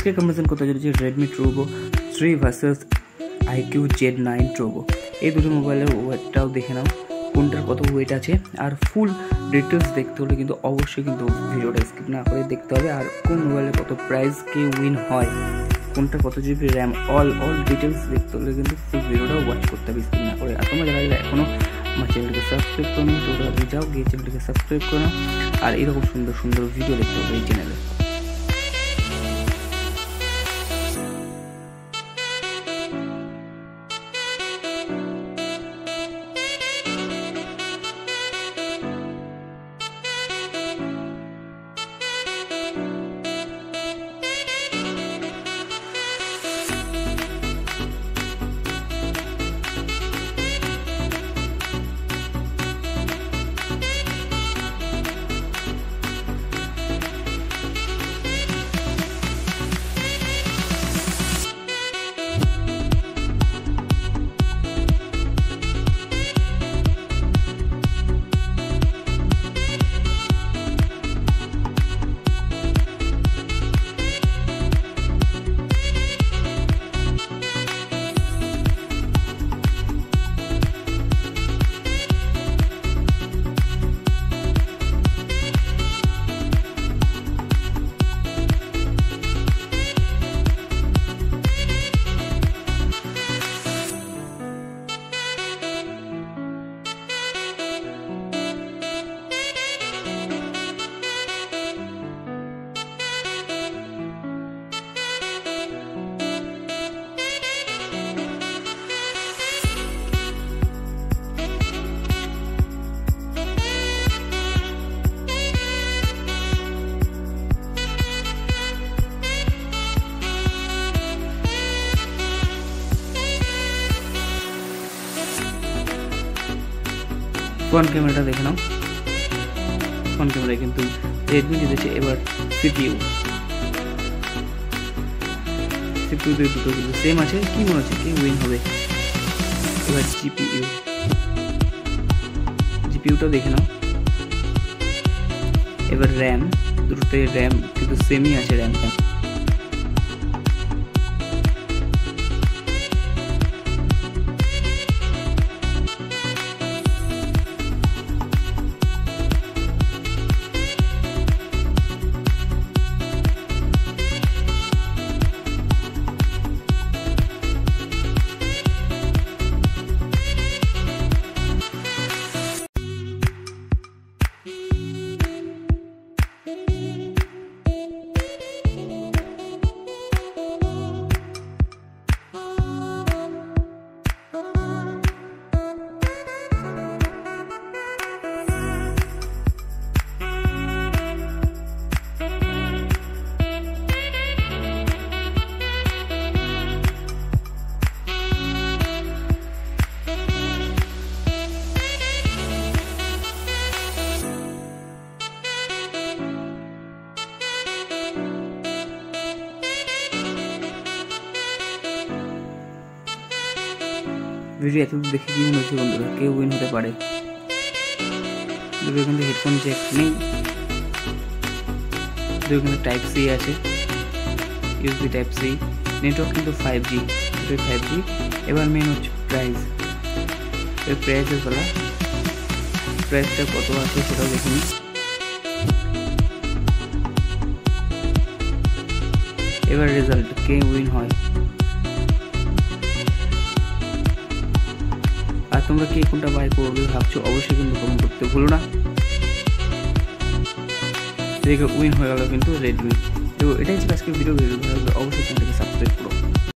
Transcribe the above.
আজকে কম্পারিজন করতে চলেছি রেডমি ট্রুবো 3 ভার্সেস আইকিউ Z9 ট্রুবো। এই দুটো মোবাইলের ওয়েটটাও দেখে নাও, কোনটার কত ওয়েট আছে। আর ফুল ডিটেলস দেখতে হলে কিন্তু অবশ্যই কিন্তু ভিডিওটা স্কিপ না করে দেখতে হবে। আর কোন মোবাইলে কত প্রাইস কে উইন হয়, কোনটা কত জিবি র্যাম, অল ডিটেলস দেখতে হলে কিন্তু ফুল ভিডিওটা ওয়াচ করতে হবে স্কিপ না করে। আর তোমরা যারা এখনও আমার চ্যানেলটিকে সাবস্ক্রাইব করো নি, তোমরা যাও গিয়ে চ্যানেলটিকে সাবস্ক্রাইব করো। আর এরকম সুন্দর সুন্দর ভিডিও দেখতে হবে এই চ্যানেলে। ফ্রন্ট ক্যামেরাটা দেখে নাও, ফ্রন্ট ক্যামেরায় কিন্তু রেডমি জিতেছে। এবার সিপিইউ দুটো কিন্তু সেম আছে, কি মনে হচ্ছে কি উইন হবে? এবার জিপিইউটা দেখে নাও। এবার র্যাম, দুটোতে র্যাম কিন্তু সেমই আছে র্যামটা। ভিডিও এত দেখে কি মনে হচ্ছে বন্ধুরা, কেউ উইন হতে পারে? দুটো কিন্তু হেডফোন জ্যাক নেই, দুটো কিন্তু টাইপ সি আছে, ইউএসবি টাইপ সি, নেটওয়ার্ক কিন্তু 5G, দুটোই 5G। এবার মেন হচ্ছে প্রাইস, প্রাইসের বলা, প্রাইসটা কত আছে সেটাও দেখে নিই। এবার রেজাল্ট, কে উইন হয়? আর তোমরা কে কোনটা বাই করবে ভাবছো অবশ্যই কিন্তু কমেন্ট করতে ভুলো না। উইন হয়ে গেল কিন্তু রেডমি। তো এটাই ছিল আজকে ভিডিও, অবশ্যই চ্যানেলটাকে সাবস্ক্রাইব করো।